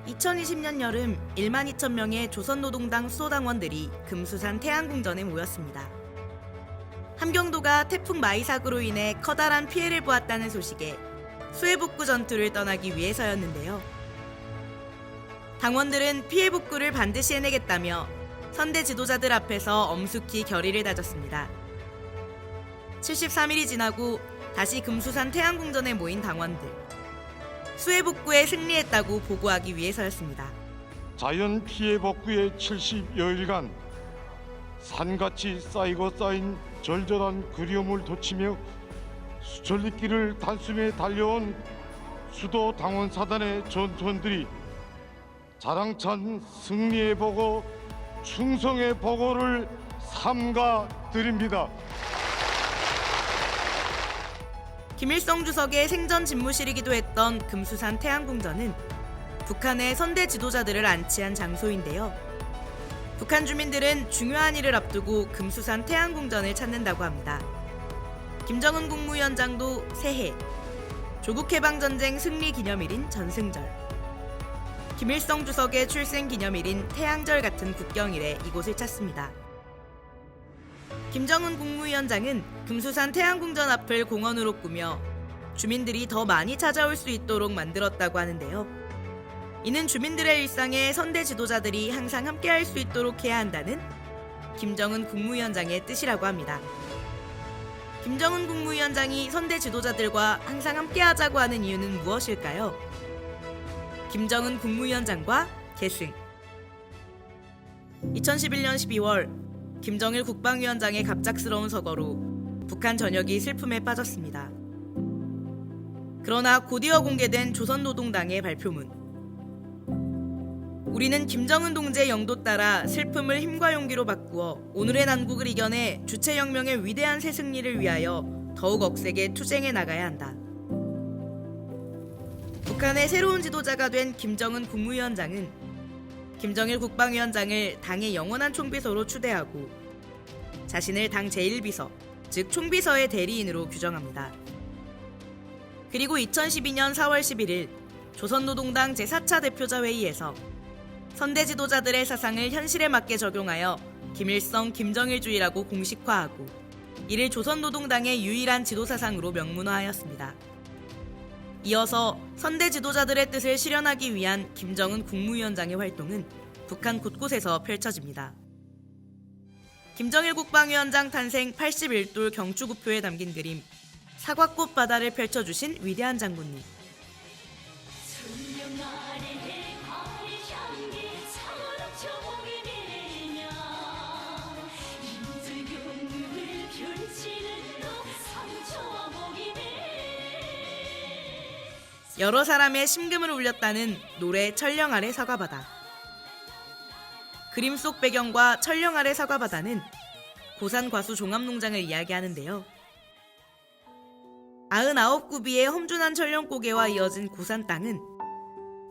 2020년 여름 1만 2천 명의 조선노동당 수도당원들이 금수산 태안궁전에 모였습니다. 함경도가 태풍 마이삭으로 인해 커다란 피해를 보았다는 소식에 수해복구 전투를 떠나기 위해서였는데요. 당원들은 피해 복구를 반드시 해내겠다며 선대 지도자들 앞에서 엄숙히 결의를 다졌습니다. 73일이 지나고 다시 금수산 태안궁전에 모인 당원들. 수해 복구에 승리했다고 보고하기 위해서였습니다. 자연 피해 복구의 70여일간 산같이 쌓이고 쌓인 절절한 그리움을 돋치며 수천리길을 단숨에 달려온 수도 당원 사단의 전투원들이 자랑찬 승리의 보고, 충성의 보고를 삼가 드립니다. 김일성 주석의 생전 집무실이기도 했던 금수산 태안궁전은 북한의 선대 지도자들을 안치한 장소인데요. 북한 주민들은 중요한 일을 앞두고 금수산 태안궁전을 찾는다고 합니다. 김정은 국무위원장도 새해, 조국해방전쟁 승리 기념일인 전승절, 김일성 주석의 출생 기념일인 태양절 같은 국경일에 이곳을 찾습니다. 김정은 국무위원장은 금수산 태안궁전 앞을 공원으로 꾸며 주민들이 더 많이 찾아올 수 있도록 만들었다고 하는데요. 이는 주민들의 일상에 선대 지도자들이 항상 함께할 수 있도록 해야 한다는 김정은 국무위원장의 뜻이라고 합니다. 김정은 국무위원장이 선대 지도자들과 항상 함께하자고 하는 이유는 무엇일까요? 김정은 국무위원장과 계승. 2011년 12월 김정일 국방위원장의 갑작스러운 서거로 북한 전역이 슬픔에 빠졌습니다. 그러나 곧이어 공개된 조선노동당의 발표문. 우리는 김정은 동지의 영도 따라 슬픔을 힘과 용기로 바꾸어 오늘의 난국을 이겨내 주체혁명의 위대한 새 승리를 위하여 더욱 억세게 투쟁해 나가야 한다. 북한의 새로운 지도자가 된 김정은 국무위원장은 김정일 국방위원장을 당의 영원한 총비서로 추대하고 자신을 당 제1비서, 즉 총비서의 대리인으로 규정합니다. 그리고 2012년 4월 11일 조선노동당 제4차 대표자 회의에서 선대 지도자들의 사상을 현실에 맞게 적용하여 김일성, 김정일주의라고 공식화하고 이를 조선노동당의 유일한 지도사상으로 명문화하였습니다. 이어서 선대 지도자들의 뜻을 실현하기 위한 김정은 국무위원장의 활동은 북한 곳곳에서 펼쳐집니다. 김정일 국방위원장 탄생 81돌 경추구표에 담긴 그림, 사과꽃 바다를 펼쳐주신 위대한 장군님. 여러 사람의 심금을 울렸다는 노래 철령 아래 사과바다. 그림 속 배경과 철령 아래 사과바다는 고산 과수 종합농장을 이야기하는데요. 99구비의 험준한 철령고개와 이어진 고산 땅은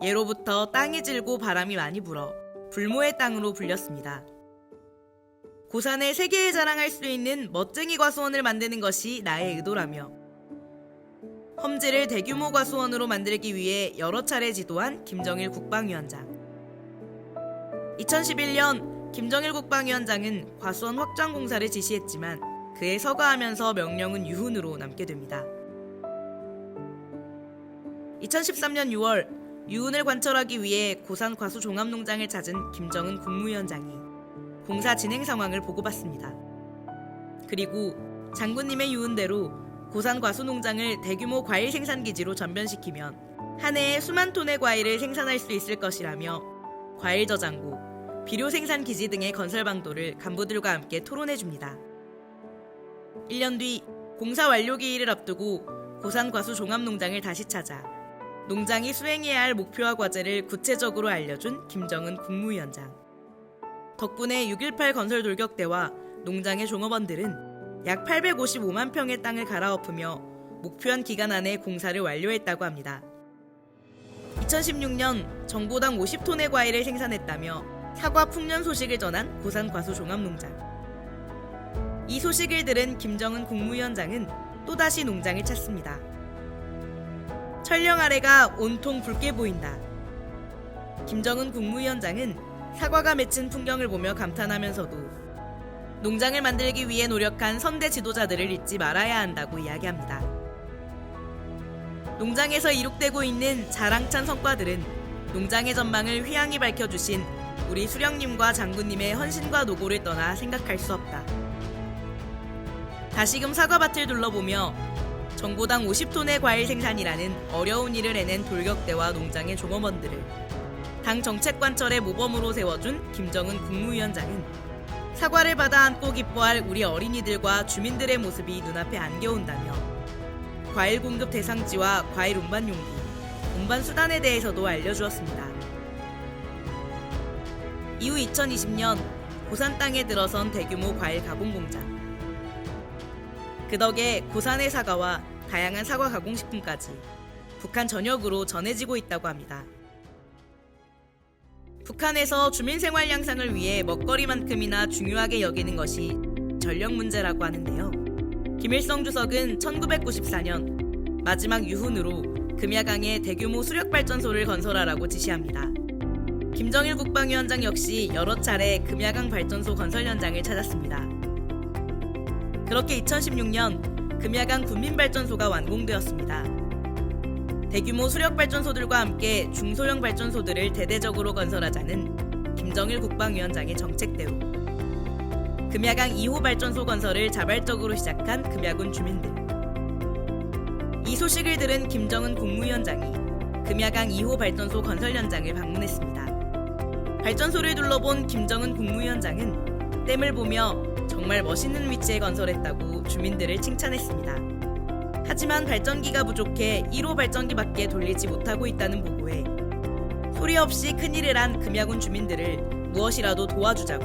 예로부터 땅이 질고 바람이 많이 불어 불모의 땅으로 불렸습니다. 고산에 세계에 자랑할 수 있는 멋쟁이 과수원을 만드는 것이 나의 의도라며 험지를 대규모 과수원으로 만들기 위해 여러 차례 지도한 김정일 국방위원장. 2011년 김정일 국방위원장은 과수원 확장 공사를 지시했지만 그에 서거하면서 명령은 유훈으로 남게 됩니다. 2013년 6월 유훈을 관철하기 위해 고산 과수 종합농장을 찾은 김정은 국무위원장이 공사 진행 상황을 보고받습니다. 그리고 장군님의 유훈대로 고산 과수 농장을 대규모 과일 생산 기지로 전변시키면 한 해에 수만 톤의 과일을 생산할 수 있을 것이라며 과일 저장고, 비료 생산 기지 등의 건설 방도를 간부들과 함께 토론해 줍니다. 1년 뒤 공사 완료 기일을 앞두고 고산 과수 종합 농장을 다시 찾아 농장이 수행해야 할 목표와 과제를 구체적으로 알려준 김정은 국무위원장. 덕분에 6.18 건설 돌격대와 농장의 종업원들은 약 855만 평의 땅을 갈아엎으며 목표한 기간 안에 공사를 완료했다고 합니다. 2016년 정보당 50톤의 과일을 생산했다며 사과 풍년 소식을 전한 고산 과수 종합농장. 이 소식을 들은 김정은 국무위원장은 또다시 농장을 찾습니다. 철령 아래가 온통 붉게 보인다. 김정은 국무위원장은 사과가 맺힌 풍경을 보며 감탄하면서도 농장을 만들기 위해 노력한 선대 지도자들을 잊지 말아야 한다고 이야기합니다. 농장에서 이룩되고 있는 자랑찬 성과들은 농장의 전망을 휘황히 밝혀주신 우리 수령님과 장군님의 헌신과 노고를 떠나 생각할 수 없다. 다시금 사과밭을 둘러보며 정보당 50톤의 과일 생산이라는 어려운 일을 해낸 돌격대와 농장의 종업원들을 당 정책관철의 모범으로 세워준 김정은 국무위원장은 사과를 받아 안고 기뻐할 우리 어린이들과 주민들의 모습이 눈앞에 안겨온다며 과일 공급 대상지와 과일 운반 용기, 운반 수단에 대해서도 알려주었습니다. 이후 2020년 고산 땅에 들어선 대규모 과일 가공 공장. 그 덕에 고산의 사과와 다양한 사과 가공식품까지 북한 전역으로 전해지고 있다고 합니다. 북한에서 주민 생활 향상을 위해 먹거리만큼이나 중요하게 여기는 것이 전력 문제라고 하는데요. 김일성 주석은 1994년 마지막 유훈으로 금야강에 대규모 수력발전소를 건설하라고 지시합니다. 김정일 국방위원장 역시 여러 차례 금야강 발전소 건설 현장을 찾았습니다. 그렇게 2016년 금야강 군민발전소가 완공되었습니다. 대규모 수력발전소들과 함께 중소형 발전소들을 대대적으로 건설하자는 김정일 국방위원장의 정책대로 금야강 2호 발전소 건설을 자발적으로 시작한 금야군 주민들. 이 소식을 들은 김정은 국무위원장이 금야강 2호 발전소 건설 현장을 방문했습니다. 발전소를 둘러본 김정은 국무위원장은 댐을 보며 정말 멋있는 위치에 건설했다고 주민들을 칭찬했습니다. 하지만 발전기가 부족해 1호 발전기밖에 돌리지 못하고 있다는 보고에 소리 없이 큰일을 한 금야군 주민들을 무엇이라도 도와주자고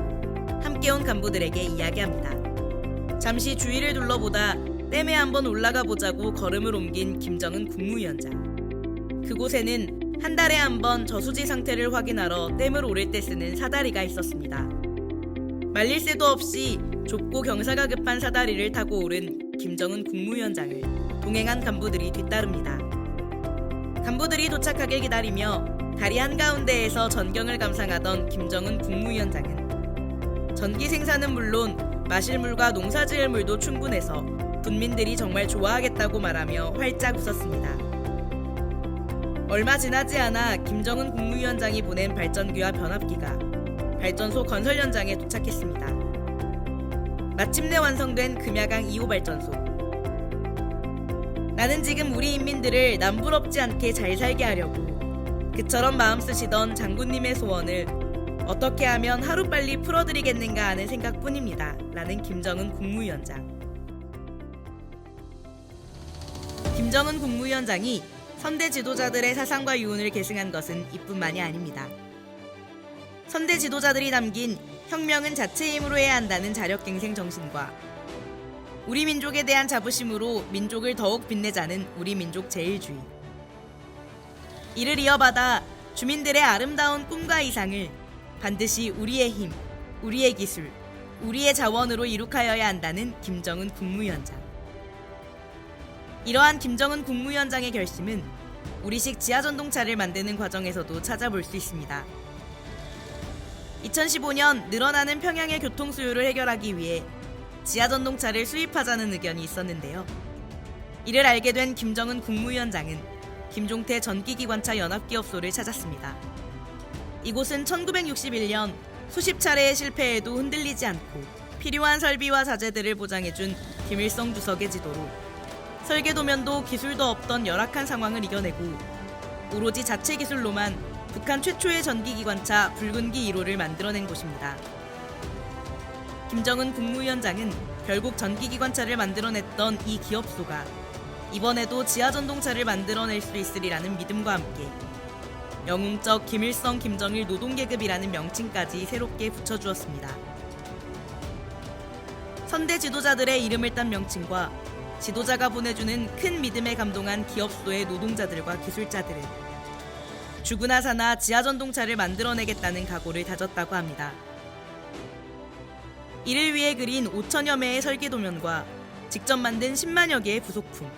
함께 온 간부들에게 이야기합니다. 잠시 주위를 둘러보다 댐에 한번 올라가 보자고 걸음을 옮긴 김정은 국무위원장. 그곳에는 한 달에 한 번 저수지 상태를 확인하러 댐을 오를 때 쓰는 사다리가 있었습니다. 말릴 새도 없이 좁고 경사가 급한 사다리를 타고 오른 김정은 국무위원장을 동행한 간부들이 뒤따릅니다. 간부들이 도착하길 기다리며 다리 한가운데에서 전경을 감상하던 김정은 국무위원장은 전기 생산은 물론 마실 물과 농사 지을 물도 충분해서 군민들이 정말 좋아하겠다고 말하며 활짝 웃었습니다. 얼마 지나지 않아 김정은 국무위원장이 보낸 발전기와 변압기가 발전소 건설 현장에 도착했습니다. 마침내 완성된 금야강 2호 발전소. 나는 지금 우리 인민들을 남부럽지 않게 잘 살게 하려고 그처럼 마음 쓰시던 장군님의 소원을 어떻게 하면 하루빨리 풀어드리겠는가 하는 생각뿐입니다. 라는 김정은 국무위원장. 김정은 국무위원장이 선대 지도자들의 사상과 유훈을 계승한 것은 이뿐만이 아닙니다. 선대 지도자들이 남긴 혁명은 자체의 힘으로 해야 한다는 자력갱생 정신과 우리 민족에 대한 자부심으로 민족을 더욱 빛내자는 우리 민족 제일주의. 이를 이어받아 주민들의 아름다운 꿈과 이상을 반드시 우리의 힘, 우리의 기술, 우리의 자원으로 이룩하여야 한다는 김정은 국무위원장. 이러한 김정은 국무위원장의 결심은 우리식 지하전동차를 만드는 과정에서도 찾아볼 수 있습니다. 2015년 늘어나는 평양의 교통 수요를 해결하기 위해 지하전동차를 수입하자는 의견이 있었는데요. 이를 알게 된 김정은 국무위원장은 김종태 전기기관차 연합기업소를 찾았습니다. 이곳은 1961년 수십 차례의 실패에도 흔들리지 않고 필요한 설비와 자재들을 보장해준 김일성 주석의 지도로 설계도면도 기술도 없던 열악한 상황을 이겨내고 오로지 자체 기술로만 북한 최초의 전기기관차 붉은기 1호를 만들어낸 곳입니다. 김정은 국무위원장은 결국 전기기관차를 만들어냈던 이 기업소가 이번에도 지하전동차를 만들어낼 수 있으리라는 믿음과 함께 영웅적 김일성 김정일 노동계급이라는 명칭까지 새롭게 붙여주었습니다. 선대 지도자들의 이름을 딴 명칭과 지도자가 보내주는 큰 믿음에 감동한 기업소의 노동자들과 기술자들은 죽으나 사나 지하전동차를 만들어내겠다는 각오를 다졌다고 합니다. 이를 위해 그린 5천여 매의 설계도면과 직접 만든 10만여 개의 부속품.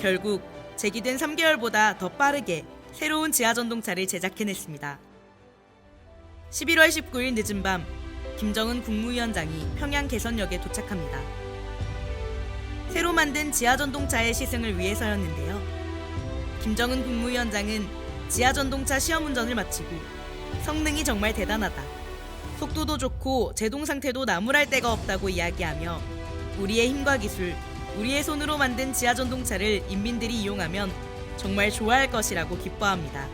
결국 제기된 3개월보다 더 빠르게 새로운 지하전동차를 제작해냈습니다. 11월 19일 늦은 밤 김정은 국무위원장이 평양 개선역에 도착합니다. 새로 만든 지하전동차의 시승을 위해서였는데요. 김정은 국무위원장은 지하전동차 시험운전을 마치고 성능이 정말 대단하다, 속도도 좋고 제동 상태도 나무랄 데가 없다고 이야기하며 우리의 힘과 기술, 우리의 손으로 만든 지하전동차를 인민들이 이용하면 정말 좋아할 것이라고 기뻐합니다.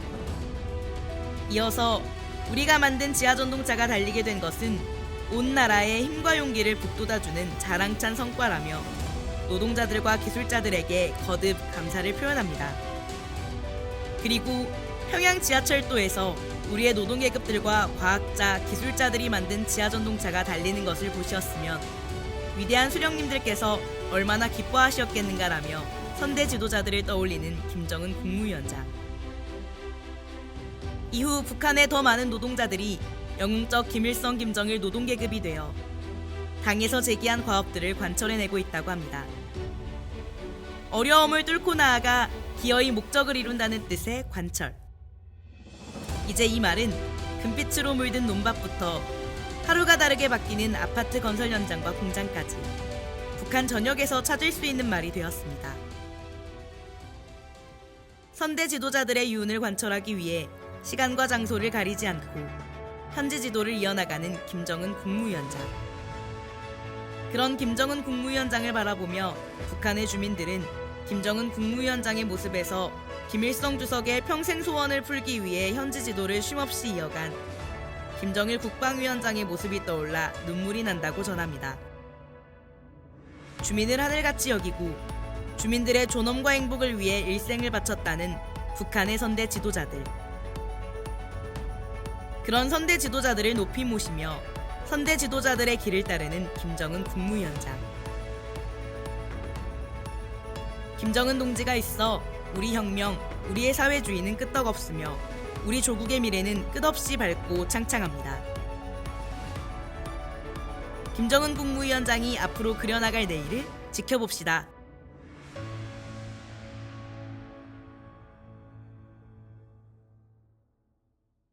이어서 우리가 만든 지하전동차가 달리게 된 것은 온 나라의 힘과 용기를 북돋아주는 자랑찬 성과라며 노동자들과 기술자들에게 거듭 감사를 표현합니다. 그리고 평양 지하철도에서 우리의 노동계급들과 과학자, 기술자들이 만든 지하전동차가 달리는 것을 보셨으면 위대한 수령님들께서 얼마나 기뻐하셨겠는가라며 선대 지도자들을 떠올리는 김정은 국무위원장. 이후 북한의 더 많은 노동자들이 영웅적 김일성, 김정일 노동계급이 되어 당에서 제기한 과업들을 관철해내고 있다고 합니다. 어려움을 뚫고 나아가 기어이 목적을 이룬다는 뜻의 관철. 이제 이 말은 금빛으로 물든 논밭부터 하루가 다르게 바뀌는 아파트 건설 현장과 공장까지 북한 전역에서 찾을 수 있는 말이 되었습니다. 선대 지도자들의 유운을 관철하기 위해 시간과 장소를 가리지 않고 현지 지도를 이어나가는 김정은 국무위원장. 그런 김정은 국무위원장을 바라보며 북한의 주민들은 김정은 국무위원장의 모습에서 김일성 주석의 평생 소원을 풀기 위해 현지 지도를 쉼없이 이어간 김정일 국방위원장의 모습이 떠올라 눈물이 난다고 전합니다. 주민을 하늘같이 여기고 주민들의 존엄과 행복을 위해 일생을 바쳤다는 북한의 선대 지도자들. 그런 선대 지도자들을 높이 모시며 선대 지도자들의 길을 따르는 김정은 국무위원장. 김정은 동지가 있어 우리 혁명, 우리의 사회주의는 끄떡없으며 우리 조국의 미래는 끝없이 밝고 창창합니다. 김정은 국무위원장이 앞으로 그려나갈 내일을 지켜봅시다.